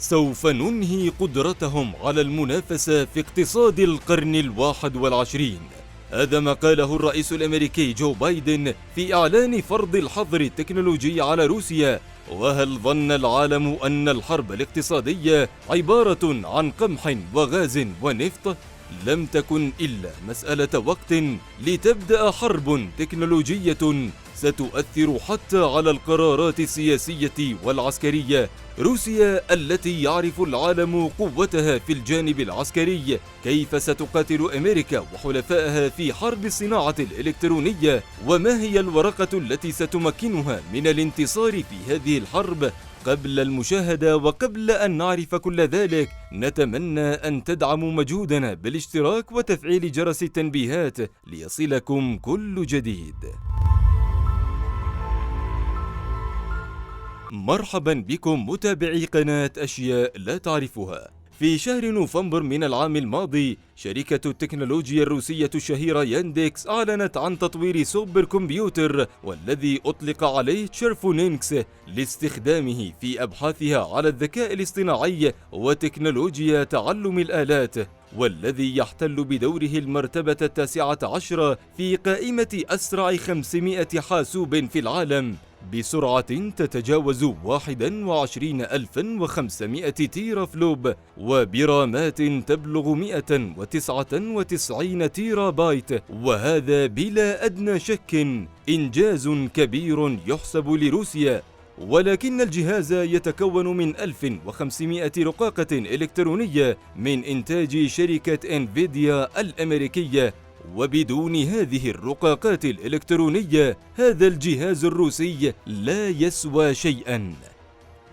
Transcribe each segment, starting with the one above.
سوف ننهي قدرتهم على المنافسة في اقتصاد القرن ال21. هذا ما قاله الرئيس الأمريكي جو بايدن في إعلان فرض الحظر التكنولوجي على روسيا. وهل ظن العالم أن الحرب الاقتصادية عبارة عن قمح وغاز ونفط؟ لم تكن إلا مسألة وقت لتبدأ حرب تكنولوجية ستؤثر حتى على القرارات السياسية والعسكرية. روسيا التي يعرف العالم قوتها في الجانب العسكري، كيف ستقاتل أمريكا وحلفائها في حرب الصناعة الإلكترونية؟ وما هي الورقة التي ستمكنها من الانتصار في هذه الحرب؟ قبل المشاهدة وقبل أن نعرف كل ذلك، نتمنى أن تدعموا مجهودنا بالاشتراك وتفعيل جرس التنبيهات ليصلكم كل جديد. مرحبا بكم متابعي قناة أشياء لا تعرفها. في شهر نوفمبر من العام الماضي، شركة التكنولوجيا الروسية الشهيرة ياندكس أعلنت عن تطوير سوبر كمبيوتر، والذي أطلق عليه تشيرفونينكس، لاستخدامه في أبحاثها على الذكاء الاصطناعي وتكنولوجيا تعلم الآلات، والذي يحتل بدوره المرتبة 19 في قائمة أسرع 500 حاسوب في العالم، بسرعة تتجاوز 21,500 تيرا فلوب، وبرامات تبلغ 199 تيرا بايت. وهذا بلا أدنى شك إنجاز كبير يحسب لروسيا. ولكن الجهاز يتكون من 1500 رقاقة إلكترونية من إنتاج شركة انفيديا الأمريكية، وبدون هذه الرقاقات الإلكترونية هذا الجهاز الروسي لا يسوى شيئا.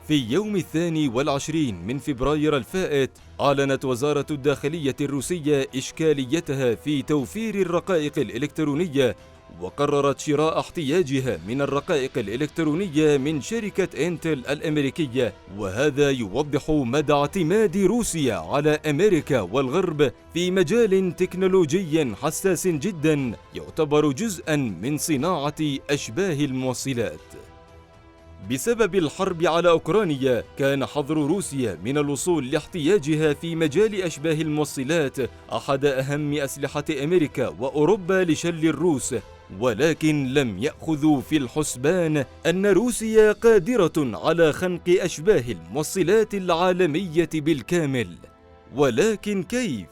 في يوم 22 من فبراير الفائت، أعلنت وزارة الداخلية الروسية إشكاليتها في توفير الرقائق الإلكترونية، وقررت شراء احتياجها من الرقائق الإلكترونية من شركة انتل الأمريكية. وهذا يوضح مدى اعتماد روسيا على أمريكا والغرب في مجال تكنولوجي حساس جدا، يعتبر جزءا من صناعة أشباه الموصلات. بسبب الحرب على أوكرانيا، كان حظر روسيا من الوصول لاحتياجها في مجال أشباه الموصلات أحد أهم أسلحة أمريكا وأوروبا لشل الروس، ولكن لم يأخذوا في الحسبان أن روسيا قادرة على خنق أشباه الموصلات العالمية بالكامل. ولكن كيف؟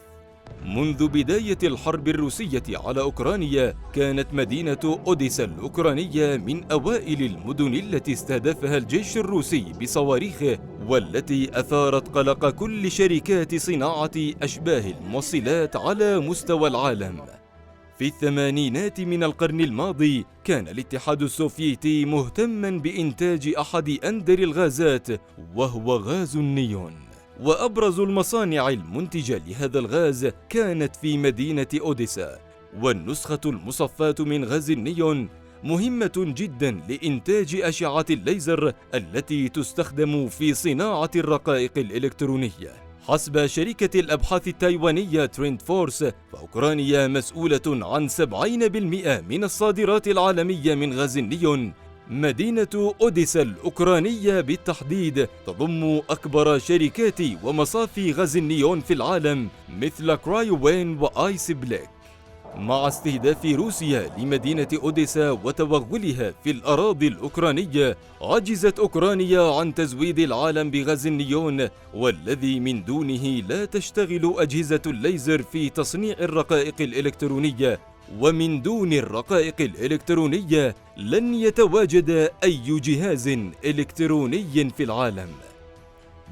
منذ بداية الحرب الروسية على أوكرانيا، كانت مدينة أوديسا الأوكرانية من أوائل المدن التي استهدفها الجيش الروسي بصواريخه، والتي أثارت قلق كل شركات صناعة أشباه الموصلات على مستوى العالم. في الثمانينات من القرن الماضي، كان الاتحاد السوفيتي مهتما بإنتاج أحد أندر الغازات، وهو غاز النيون. وأبرز المصانع المنتجة لهذا الغاز كانت في مدينة أوديسا. والنسخة المصفاة من غاز النيون مهمة جدا لإنتاج أشعة الليزر التي تستخدم في صناعة الرقائق الإلكترونية. حسب شركة الأبحاث التايوانية ترند فورس، فأوكرانيا مسؤولة عن 70% من الصادرات العالمية من غاز النيون. مدينة أوديسا الأوكرانية بالتحديد تضم أكبر شركات ومصافي غاز النيون في العالم، مثل كرايوين وآيس بليك. مع استهداف روسيا لمدينة أوديسا وتوغلها في الأراضي الأوكرانية، عجزت أوكرانيا عن تزويد العالم بغاز النيون، والذي من دونه لا تشتغل أجهزة الليزر في تصنيع الرقائق الإلكترونية. ومن دون الرقائق الإلكترونية لن يتواجد أي جهاز إلكتروني في العالم.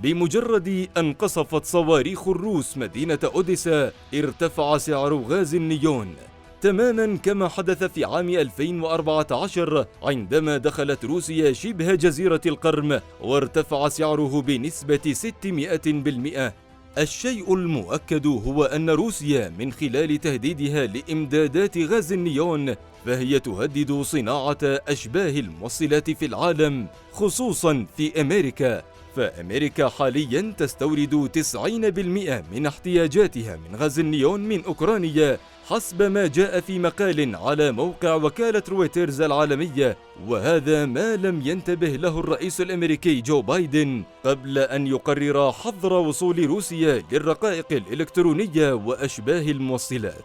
بمجرد أن قصفت صواريخ الروس مدينة أوديسا، ارتفع سعر غاز النيون، تماما كما حدث في عام 2014 عندما دخلت روسيا شبه جزيرة القرم وارتفع سعره بنسبة 600%. الشيء المؤكد هو أن روسيا من خلال تهديدها لإمدادات غاز النيون، فهي تهدد صناعة أشباه الموصلات في العالم، خصوصا في أمريكا، فأمريكا حالياً تستورد 90% من احتياجاتها من غاز النيون من أوكرانيا، حسب ما جاء في مقال على موقع وكالة رويترز العالمية، وهذا ما لم ينتبه له الرئيس الأمريكي جو بايدن قبل أن يقرر حظر وصول روسيا للرقائق الإلكترونية وأشباه الموصلات.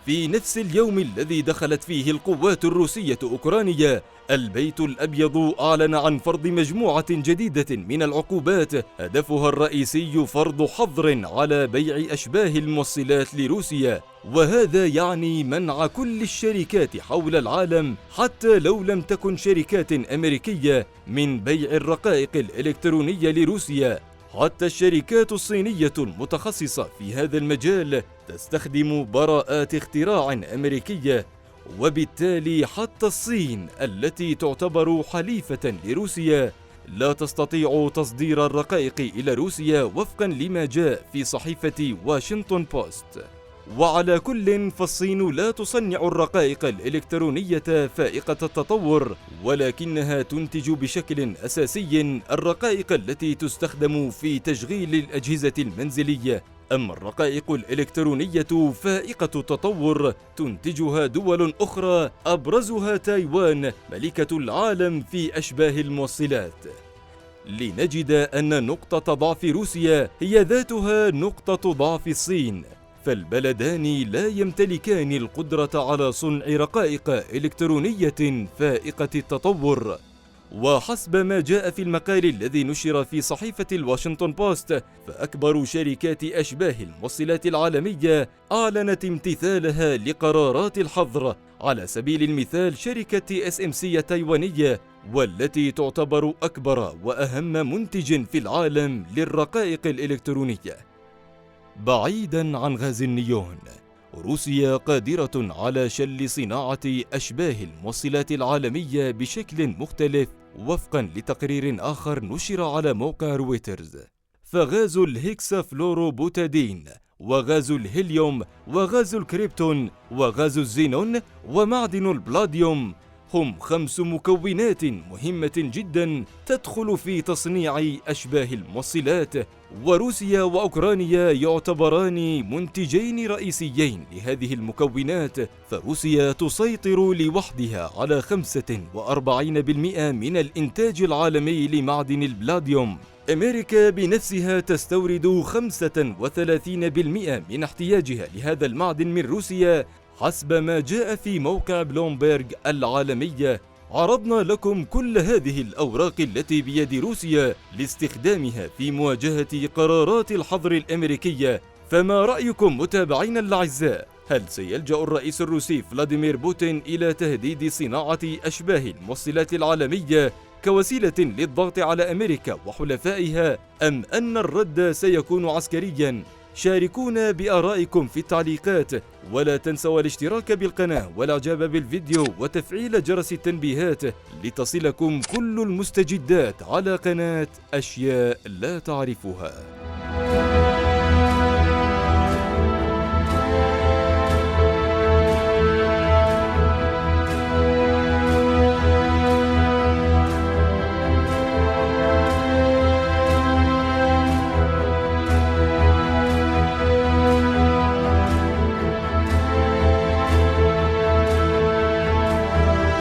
في نفس اليوم الذي دخلت فيه القوات الروسية أوكرانيا، البيت الأبيض أعلن عن فرض مجموعة جديدة من العقوبات هدفها الرئيسي فرض حظر على بيع أشباه الموصلات لروسيا، وهذا يعني منع كل الشركات حول العالم حتى لو لم تكن شركات أمريكية من بيع الرقائق الإلكترونية لروسيا. حتى الشركات الصينية المتخصصة في هذا المجال تستخدم براءات اختراع أمريكية، وبالتالي حتى الصين التي تعتبر حليفة لروسيا لا تستطيع تصدير الرقائق إلى روسيا وفقا لما جاء في صحيفة واشنطن بوست. وعلى كل، فالصين لا تصنع الرقائق الإلكترونية فائقة التطور، ولكنها تنتج بشكل أساسي الرقائق التي تستخدم في تشغيل الأجهزة المنزلية. أما الرقائق الإلكترونية فائقة التطور تنتجها دول أخرى أبرزها تايوان ملكة العالم في أشباه الموصلات. لنجد أن نقطة ضعف روسيا هي ذاتها نقطة ضعف الصين، فالبلدان لا يمتلكان القدرة على صنع رقائق إلكترونية فائقة التطور. وحسب ما جاء في المقال الذي نشر في صحيفة الواشنطن بوست، فأكبر شركات أشباه الموصلات العالمية أعلنت امتثالها لقرارات الحظر، على سبيل المثال شركة SMC التايوانية، والتي تعتبر أكبر وأهم منتج في العالم للرقائق الإلكترونية. بعيداً عن غاز النيون، روسيا قادرة على شل صناعة أشباه الموصلات العالمية بشكل مختلف وفقاً لتقرير آخر نشر على موقع رويترز. فغاز الهكسافلوروبوتادين وغاز الهيليوم وغاز الكريبتون وغاز الزينون ومعدن البلاديوم هم 5 مكونات مهمة جدا تدخل في تصنيع أشباه الموصلات، وروسيا وأوكرانيا يعتبران منتجين رئيسيين لهذه المكونات. فروسيا تسيطر لوحدها على 45% من الإنتاج العالمي لمعدن البلاديوم. أمريكا بنفسها تستورد 35% من احتياجها لهذا المعدن من روسيا، حسب ما جاء في موقع بلومبيرغ العالمية. عرضنا لكم كل هذه الأوراق التي بيد روسيا لاستخدامها في مواجهة قرارات الحظر الأمريكية، فما رأيكم متابعينا الأعزاء؟ هل سيلجأ الرئيس الروسي فلاديمير بوتين إلى تهديد صناعة أشباه الموصلات العالمية كوسيلة للضغط على أمريكا وحلفائها، أم أن الرد سيكون عسكرياً؟ شاركونا بآرائكم في التعليقات، ولا تنسوا الاشتراك بالقناة والإعجاب بالفيديو وتفعيل جرس التنبيهات لتصلكم كل المستجدات على قناة أشياء لا تعرفها.